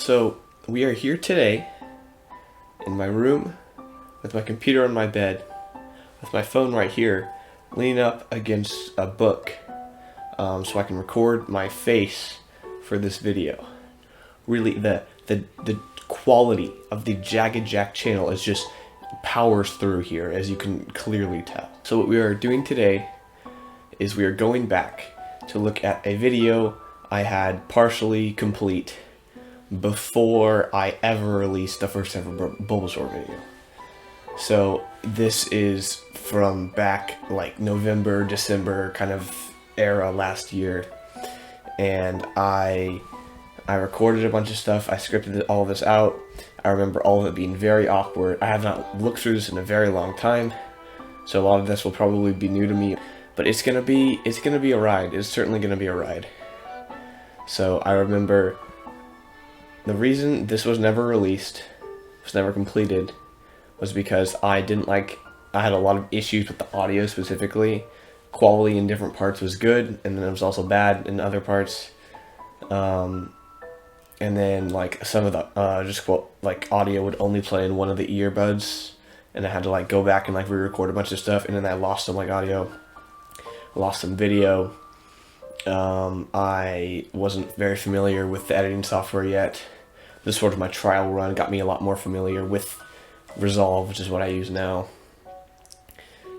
So we are here today in my room with my computer on my bed with my phone right here leaning up against a book so I can record my face for this video. Really the quality of the jaggedjack channel is just powers through here, as you can clearly tell. So what we are doing today is we are going back to look at a video I had partially complete before I ever released the first ever Bulbasaur video. So this is from back like November, December kind of era last year, and I recorded a bunch of stuff. I scripted all of this out. I remember all of it being very awkward. I have not looked through this in a very long time, so a lot of this will probably be new to me, but it's gonna be a ride. It's certainly gonna be a ride. So I remember the reason this was never released, was never completed, was because I had a lot of issues with the audio specifically. Quality in different parts was good, and then it was also bad in other parts. And then like some of the audio would only play in one of the earbuds, and I had to like go back and like re-record a bunch of stuff, and then I lost some like audio, lost some video. I wasn't very familiar with the editing software yet. This sort of my trial run got me a lot more familiar with Resolve, which is what I use now.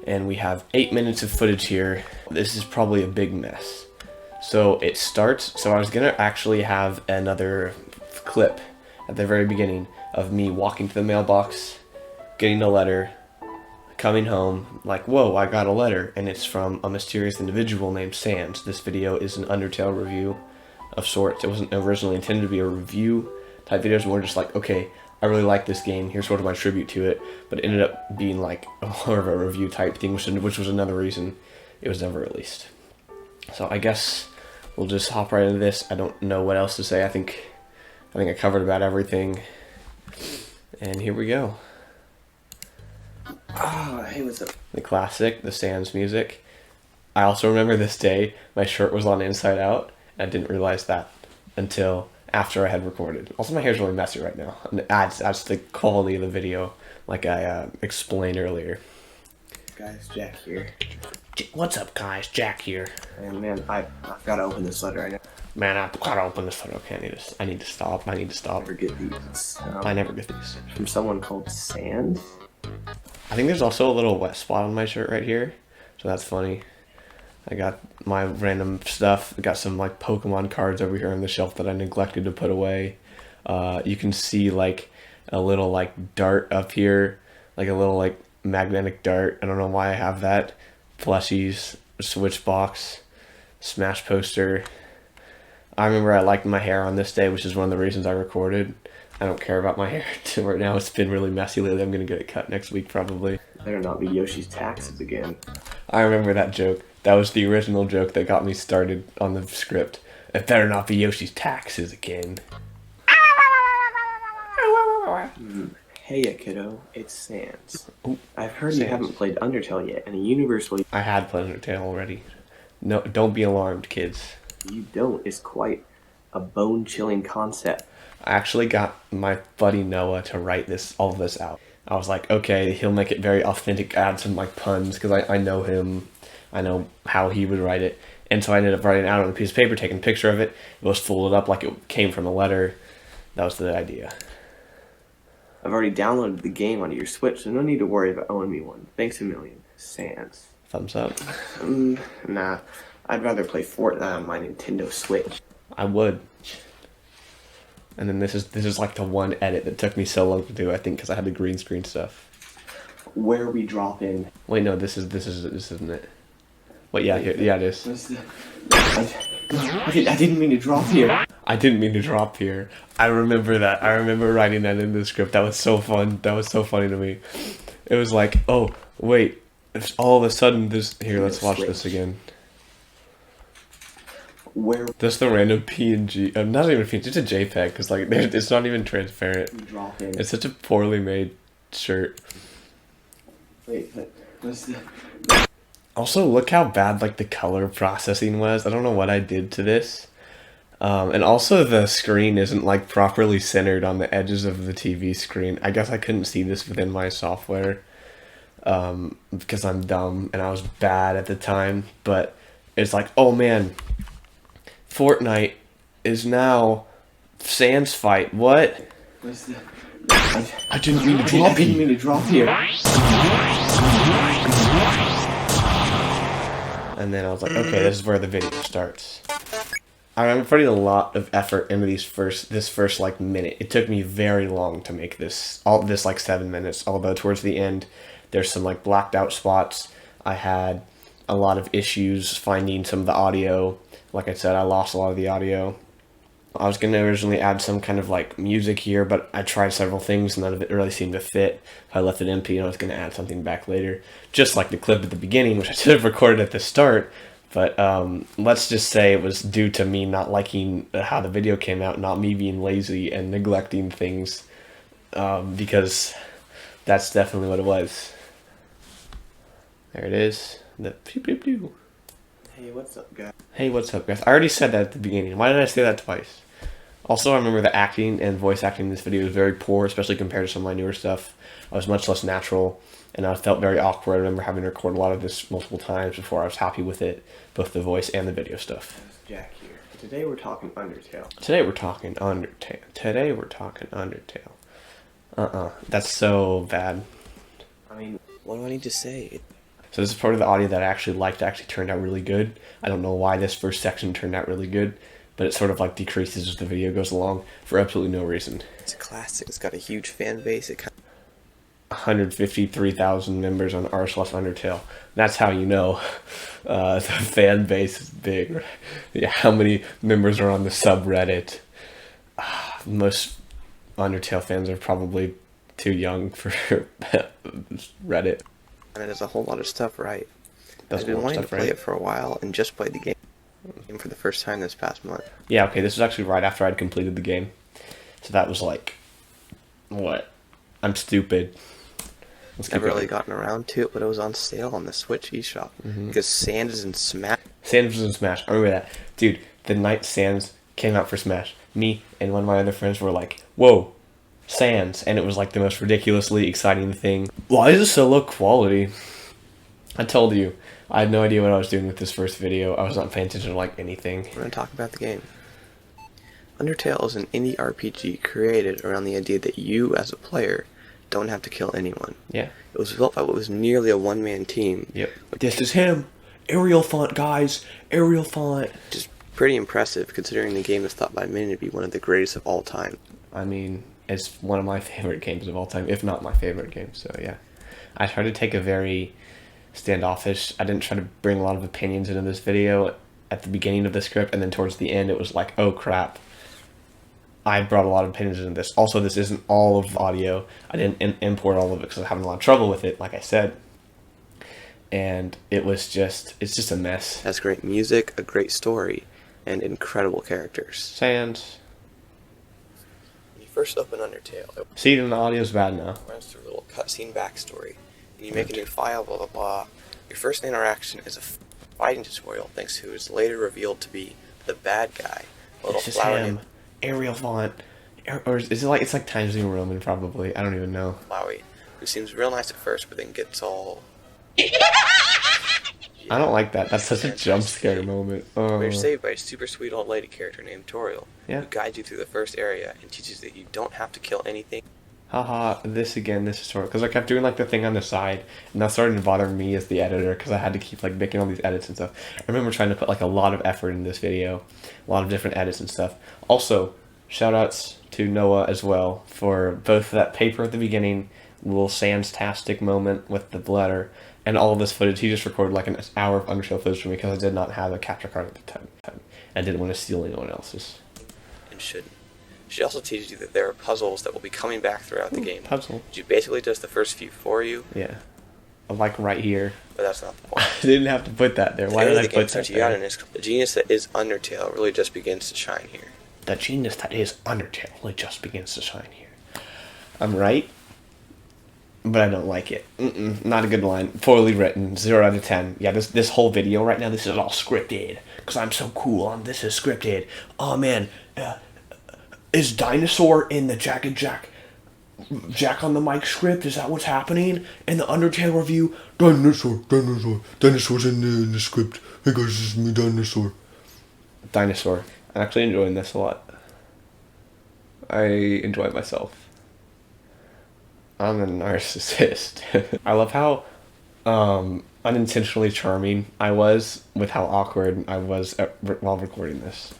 And we have 8 minutes of footage here. This is probably a big mess. So it starts, so I was gonna actually have another clip at the very beginning of me walking to the mailbox, getting a letter, coming home, like, whoa, I got a letter, and it's from a mysterious individual named Sans. This video is an Undertale review of sorts. It wasn't originally intended to be a review type video, it's more just like, okay, I really like this game, here's sort of my tribute to it, but it ended up being like more of a review type thing, which was another reason it was never released. So I guess we'll just hop right into this. I don't know what else to say. I think I covered about everything, and here we go. Oh, hey, what's up? The classic, the Sans music. I also remember this day, my shirt was on inside out, and I didn't realize that until after I had recorded. Also, my hair's really messy right now, and it adds to the quality of the video, like I explained earlier. Guys, Jack here. What's up, guys? Jack here. And man, I've got to open this letter right now. Man, I've got to open this letter. Okay, I need to stop. I never get these. I never get these. From someone called Sand? I think there's also a little wet spot on my shirt right here, so that's funny. I got my random stuff. I got some like Pokemon cards over here on the shelf that I neglected to put away. You can see like a little like dart up here, like a little like magnetic dart. I don't know why I have that. Plushies, Switch box, Smash poster. I remember I liked my hair on this day, which is one of the reasons I recorded. I don't care about my hair right now. It's been really messy lately. I'm gonna get it cut next week probably. Better not be Yoshi's taxes again. I remember that joke. That was the original joke that got me started on the script. It better not be Yoshi's taxes again. Hey, kiddo, it's Sans. Ooh, I've heard Sans. you haven't played Undertale yet, and the universe will... I had played Undertale already. No, don't be alarmed, kids. You don't. It's quite a bone-chilling concept. I actually got my buddy Noah to write all of this out. I was like, okay, he'll make it very authentic, add some like puns, because I know him. I know how he would write it. And so I ended up writing it out on a piece of paper, taking a picture of it. It was folded up like it came from a letter. That was the idea. I've already downloaded the game onto your Switch, so no need to worry about owing me one. Thanks a million. Sans. Thumbs up. Nah. I'd rather play Fortnite on my Nintendo Switch. I would. And then this is like the one edit that took me so long to do, I think, because I had the green screen stuff. Where we drop in. Wait, no, this isn't it. Wait, yeah, here, yeah, it is. I didn't mean to drop here. I didn't mean to drop here. I remember that. I remember writing that in the script. That was so fun. That was so funny to me. It was like, oh, wait. All of a sudden, this... Here, let's watch this again. Where... Just the random PNG... not even PNG, it's a JPEG, because like, it's not even transparent. Drop in. It's such a poorly made shirt. Wait, what's the... Also, look how bad like the color processing was. I don't know what I did to this, And also the screen isn't like properly centered on the edges of the TV screen. I guess I couldn't see this within my software because I'm dumb and I was bad at the time. But it's like, oh man, Fortnite is now Sans fight. What? What's the... I didn't mean to drop I didn't you. mean to drop here. And then I was like, okay, this is where the video starts. I'm putting a lot of effort into this first like minute. It took me very long to make this, all this like 7 minutes. Although towards the end, there's some like blacked out spots. I had a lot of issues finding some of the audio. Like I said, I lost a lot of the audio. I was gonna originally add some kind of like music here, but I tried several things, and none of it really seemed to fit. I left it empty, and I was gonna add something back later, just like the clip at the beginning, which I should have recorded at the start. But let's just say it was due to me not liking how the video came out, not me being lazy and neglecting things, because that's definitely what it was. There it is. The pew pew pew. Hey, what's up, guys? Hey, what's up, guys? I already said that at the beginning. Why did I say that twice? Also, I remember the acting and voice acting in this video was very poor, especially compared to some of my newer stuff. I was much less natural, and I felt very awkward. I remember having to record a lot of this multiple times before I was happy with it, both the voice and the video stuff. Jack here. Today we're talking Undertale. Today we're talking Undertale. That's so bad. I mean, what do I need to say? So this is part of the audio that I actually liked. Actually turned out really good. I don't know why this first section turned out really good, but it sort of like decreases as the video goes along for absolutely no reason. It's a classic. It's got a huge fan base. 153,000 members on r/Undertale. That's how you know the fan base is big. Right? Yeah, how many members are on the subreddit? Most Undertale fans are probably too young for Reddit. And it does a whole lot of stuff right. Does I've a been lot of wanting to stuff play right. it for a while and just played the game for the first time this past month. Yeah, okay, this was actually right after I'd completed the game. So that was like, what? I'm stupid. Let's keep Never really going. gotten around to it, but it was on sale on the Switch eShop. Because Sand is in Smash. Sans was in Smash. I remember that. Dude, the night Sans came out for Smash, me and one of my other friends were like, whoa, Sans. And it was like the most ridiculously exciting thing. Why is it so low quality? I told you, I had no idea what I was doing with this first video. I was not paying attention to like anything. We're going to talk about the game. Undertale is an indie RPG created around the idea that you, as a player, don't have to kill anyone. Yeah. It was built by what was nearly a one-man team. Yep. This is him. Arial font, guys. Arial font. Which is pretty impressive considering the game is thought by many to be one of the greatest of all time. I mean, it's one of my favorite games of all time, if not my favorite game, so yeah. I tried to take a very standoffish, I didn't try to bring a lot of opinions into this video at the beginning of the script, and then towards the end it was like, oh crap, I brought a lot of opinions into this. Also, this isn't all of audio. I didn't import all of it because I was having a lot of trouble with it, like I said. And it's just a mess. It has great music, a great story, and incredible characters. Sans. When you first open Undertale, it See, the audio's bad now. runs through a little cutscene backstory. And you make a new file, blah blah blah. Your first interaction is a fighting tutorial, thanks to who is later revealed to be the bad guy. A little It's just flower him. named Arial font. Or is it like, it's like Times New Roman probably. I don't even know. Flowey, who seems real nice at first, but then gets all... I don't like that. That's such a jump scare moment. Oh. You're saved by a super sweet old lady character named Toriel, Yeah. who guides you through the first area and teaches that you don't have to kill anything. Haha, this again, this is sort of, because I kept doing like the thing on the side, and that started to bother me as the editor, because I had to keep like making all these edits and stuff. I remember trying to put like a lot of effort in this video, a lot of different edits and stuff. Also, shout outs to Noah as well for both that paper at the beginning, little Sans-tastic moment with the letter, and all of this footage. He just recorded like an hour of Undertale footage for me because I did not have a capture card at the time. I didn't want to steal anyone else's. And shouldn't. She also teaches you that there are puzzles that will be coming back throughout the game. Puzzle. She basically does the first few for you, Yeah. Like right here. but that's not the point. I didn't have to put that there. Why The did end I of the game put that starts you out there? in this. The genius that is Undertale really just begins to shine here. The genius that is Undertale really just begins to shine here. I'm right. but I don't like it. Not a good line. Poorly written. 0 out of 10. Yeah, this whole video right now, this is all scripted. Because I'm so cool. This is scripted. Oh, man. Is Dinosaur in the Jagged Jack on the mic script? Is that what's happening? In the Undertale review, Dinosaur's in the script. Hey guys, this is me, Dinosaur. I'm actually enjoying this a lot. I enjoy myself. I'm a narcissist. I love how unintentionally charming I was with how awkward I was while recording this.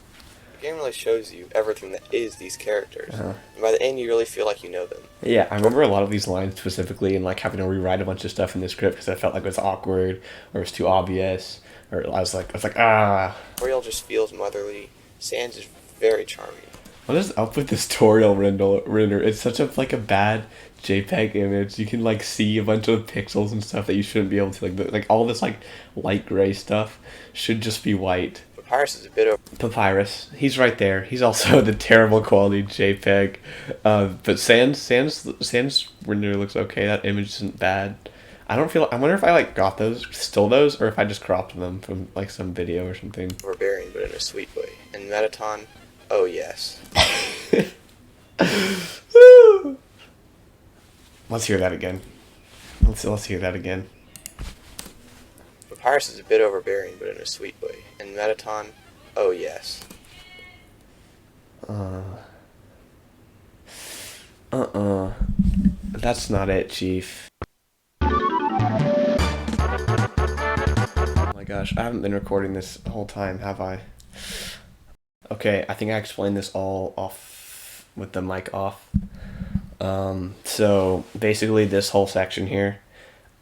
The game really shows you everything that is these characters. And by the end, you really feel like you know them. Yeah, I remember a lot of these lines specifically and like having to rewrite a bunch of stuff in the script because I felt like it was awkward or it was too obvious or I was like Toriel just feels motherly. Sans is very charming. What is up with this Toriel render? It's such a like a bad JPEG image. You can like see a bunch of pixels and stuff that you shouldn't be able to like all this like light gray stuff should just be white. Papyrus is a bit of Papyrus, he's right there. He's also the terrible quality JPEG. But Sans render looks okay. That image isn't bad. I wonder if I like got stole those, or if I just cropped them from like some video or something. overbearing, but in a sweet way. And Metaton, oh yes. Let's hear that again. Let's hear that again. Papyrus is a bit overbearing, but in a sweet way. And Metaton, oh yes. That's not it, Chief. Oh my gosh, I haven't been recording this the whole time, have I? Okay, I think I explained this all off with the mic off. So basically this whole section here,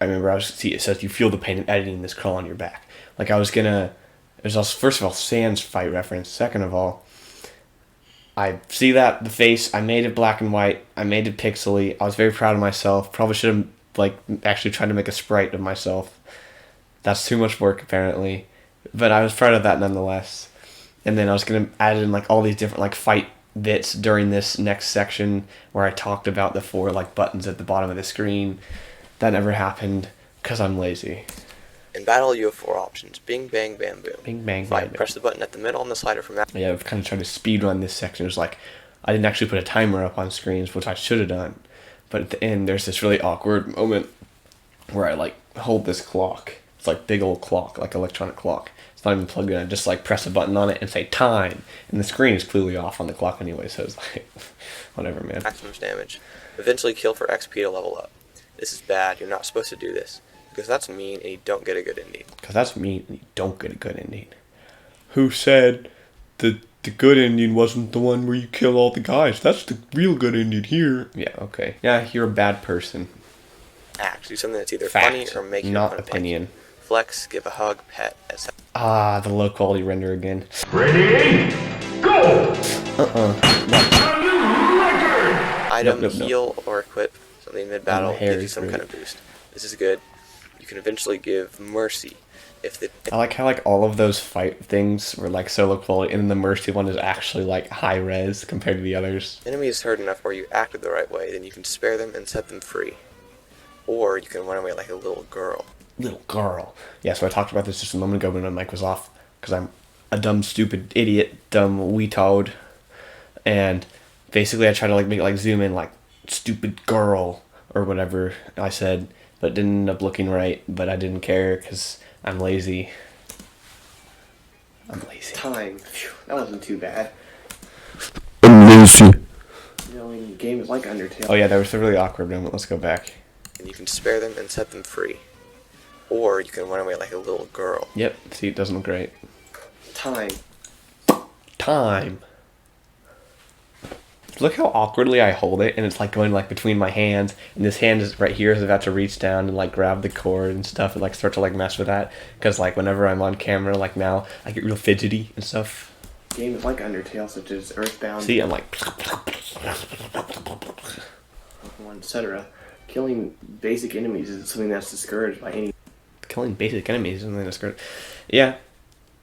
I remember it says you feel the pain of editing this crawl on your back. Like first of all, Sans fight reference. Second of all, I see that the face, I made it black and white, I made it pixely, I was very proud of myself, probably should have like actually tried to make a sprite of myself. That's too much work apparently, but I was proud of that nonetheless. And then I was going to add in like all these different like fight bits during this next section where I talked about the 4 like buttons at the bottom of the screen. That never happened because I'm lazy. In battle, you have 4 options. Bing, bang, bam, boom. Bing, bang, Fight. bam, bam. Press the button at the middle on the slider for Yeah, I've kind of tried to speed run this section. It was like, I didn't actually put a timer up on screens, which I should have done. But at the end, there's this really awkward moment where I like hold this clock. It's like big old clock, like electronic clock. It's not even plugged in. I just like press a button on it and say time. And the screen is clearly off on the clock anyway, so it's like, whatever, man. maximum damage. Eventually kill for XP to level up. This is bad. You're not supposed to do this. Because that's mean and you don't get a good ending. Because that's mean and you don't get a good ending. Who said the good ending wasn't the one where you kill all the guys? That's the real good ending here. Yeah, okay. Yeah, you're a bad person. Act. Do something that's either Fact, funny or make you not want to opinion. Flex, give a hug, pet, etc. Ah, the low quality render again. Ready? Go! Item, Nope. heal, or equip something mid-battle, And the hair gives you is some great. kind of boost. This is good. You can eventually give mercy. If the I like how like all of those fight things were like so low quality, and then the mercy one is actually like high res compared to the others. enemy is hurt enough where you acted the right way, then you can spare them and set them free. Or you can run away like a little girl. Little girl. Yeah, so I talked about this just a moment ago when my mic was off, because I'm a dumb, stupid idiot, dumb weetoad, and basically I tried to like make it like zoom in like stupid girl or whatever I said, but it didn't end up looking right. But I didn't care because I'm lazy. I'm lazy. Time. Phew, that wasn't too bad. I'm lazy. You know, in games like Undertale. Oh yeah, that was a really awkward moment. Let's go back. And you can spare them and set them free. Or you can run away like a little girl. Yep. See, it doesn't look great. Time. Time. Look how awkwardly I hold it, and it's like going like between my hands, and this hand is right here is about to reach down and like grab the cord and stuff, and like start to like mess with that, because like whenever I'm on camera, like now, I get real fidgety and stuff. Games like Undertale, such as Earthbound, See, I'm like, etc. Killing basic enemies is something that's discouraged by any. killing basic enemies and then it's good. Yeah,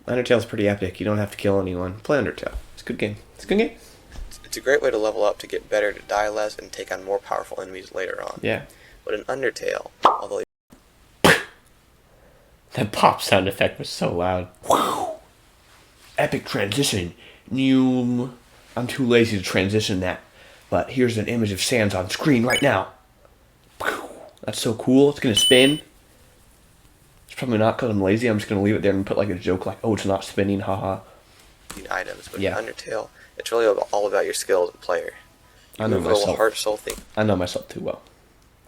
Undertale's pretty epic. You don't have to kill anyone. Play Undertale. It's a good game. It's a good game. It's a great way to level up to get better, to die less, and take on more powerful enemies later on. Yeah. But in Undertale, although That pop sound effect was so loud. Epic transition. Noom. I'm too lazy to transition that. But here's an image of Sans on screen right now. That's so cool. It's gonna spin. It's probably not because I'm lazy. I'm just gonna leave it there and put like a joke like, oh, it's not spinning, haha. items, but Yeah. in Undertale, it's really all about your skill as a player. You I know move a little myself. heart soul thing. I know myself too well.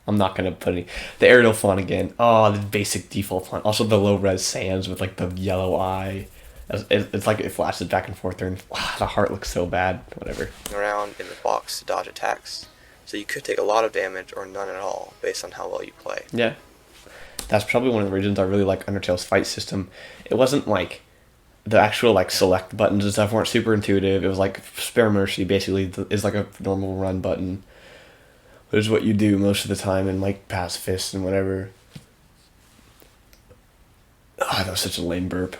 I'm not gonna put any. The Arial font again. Oh, the basic default font. Also the low res Sans with like the yellow eye. It's like it flashes back and forth there, and the heart looks so bad. Whatever. Around in the box to dodge attacks. So you could take a lot of damage or none at all based on how well you play. Yeah. That's probably one of the reasons I really like Undertale's fight system. It wasn't like the actual like select buttons and stuff weren't super intuitive. It was like spare mercy basically is like a normal run button. Which is what you do most of the time in like pacifist and whatever. Ah, that was such a lame burp.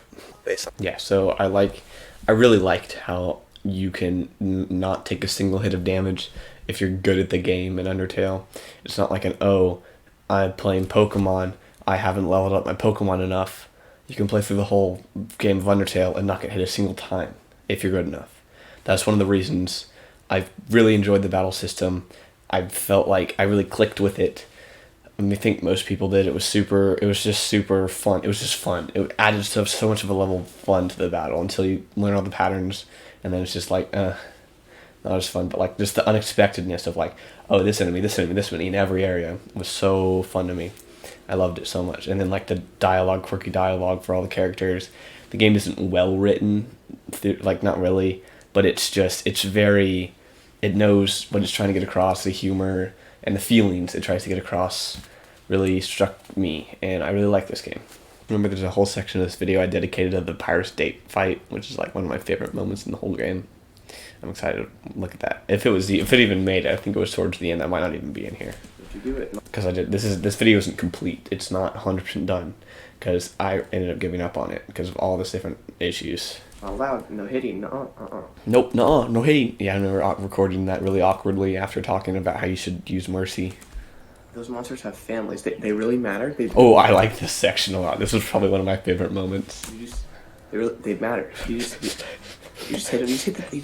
Based on Yeah, so I really liked how you can not take a single hit of damage if you're good at the game in Undertale. It's not like I'm playing Pokemon, I haven't leveled up my Pokemon enough. You can play through the whole game of Undertale and not get hit a single time if you're good enough. That's one of the reasons I've really enjoyed the battle system. I felt like I really clicked with it. I think most people did. It was just super fun. It was just fun. It added so much of a level of fun to the battle until you learn all the patterns, and then it's just like, not as fun. But like just the unexpectedness of like, oh, this enemy in every area was so fun to me. I loved it so much. And then like the dialogue, quirky dialogue for all the characters. The game isn't well written, like not really, but it's very, it knows what it's trying to get across, the humor and the feelings it tries to get across really struck me, and I really like this game. Remember, there's a whole section of this video I dedicated to the Pirate's Date fight, which is like one of my favorite moments in the whole game. I'm excited to look at that. If it even made it, I think it was towards the end. That might not even be in here. If you do it, Because this video isn't complete. It's not 100% done because I ended up giving up on it because of all this different issues. not allowed, no hitting, Nope, no hitting. Yeah, I remember recording that really awkwardly after talking about how you should use mercy. Those monsters have families. They really matter. Oh, I like this section a lot. This was probably one of my favorite moments. They matter. You just hit them. You just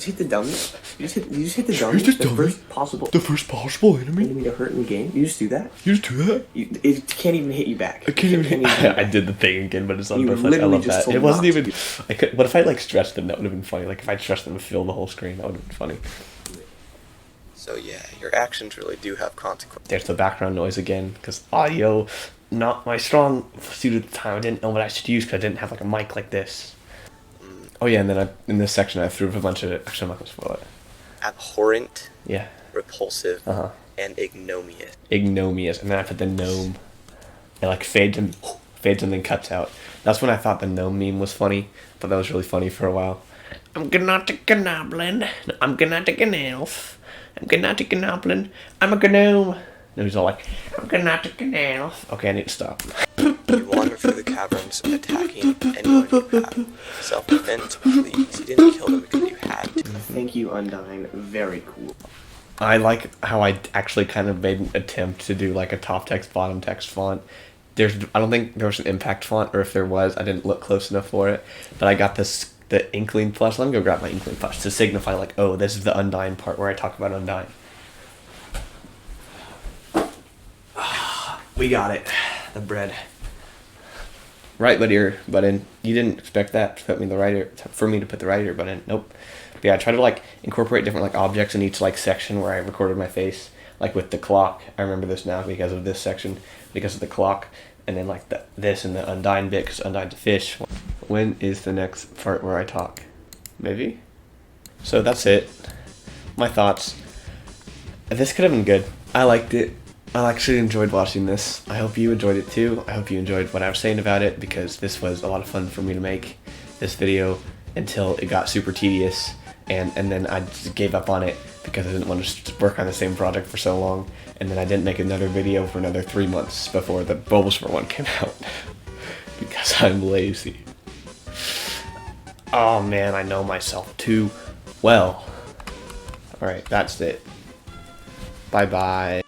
hit the dummy. You just hit the dummy. Who's the dummy? First possible enemy to hurt in the game. You just do that. You just do that? It can't even hit you back. I can't even. I did the thing again, but it's on You both sides. I literally love just that. told It wasn't not to even. I could. What if I like stressed them? That would have been funny. Like if I stressed them to fill the whole screen, that would have been funny. So yeah, your actions really do have consequences. There's the background noise again because audio, not my strong suit at the time. I didn't know what I should use because I didn't have like a mic like this. Oh yeah, and then in this section I threw up a bunch of. Actually, I'm not gonna spoil it. Abhorrent, Yeah. repulsive, Uh-huh. and ignominious. Ignominious, and then I put the gnome. It like fades and then cuts out. That's when I thought the gnome meme was funny, but that was really funny for a while. I'm gonna take a goblin. I'm gonna take an elf. I'm gonna take a goblin. I'm a gnome. And he's all like, I'm gonna take an elf. Okay, I need to stop. You wander through the caverns, attacking anyone you have. Self-defense, please. You didn't kill them because you had to. Thank you, Undyne. Very cool. I like how I actually kind of made an attempt to do like a top text, bottom text font. I don't think there was an impact font, or if there was, I didn't look close enough for it. But I got the Inkling Plus. Let me go grab my Inkling Plus to signify like, oh, this is the Undyne part where I talk about Undyne. We got it. The bread. Right ear button. You didn't expect that to put me for me to put the right ear button. Nope. But yeah, I try to like incorporate different like objects in each like section where I recorded my face. Like with the clock. I remember this now because of this section, because of the clock. And then like this and the Undyne bit, because Undyne's a fish. When is the next part where I talk? Maybe? So that's it. My thoughts. This could have been good. I liked it. I actually enjoyed watching this. I hope you enjoyed it too. I hope you enjoyed what I was saying about it, because this was a lot of fun for me to make this video until it got super tedious, and then I just gave up on it because I didn't want to work on the same project for so long, and then I didn't make another video for another 3 months before the Bulbasaur one came out because I'm lazy. Oh man, I know myself too well. Alright, that's it. Bye bye.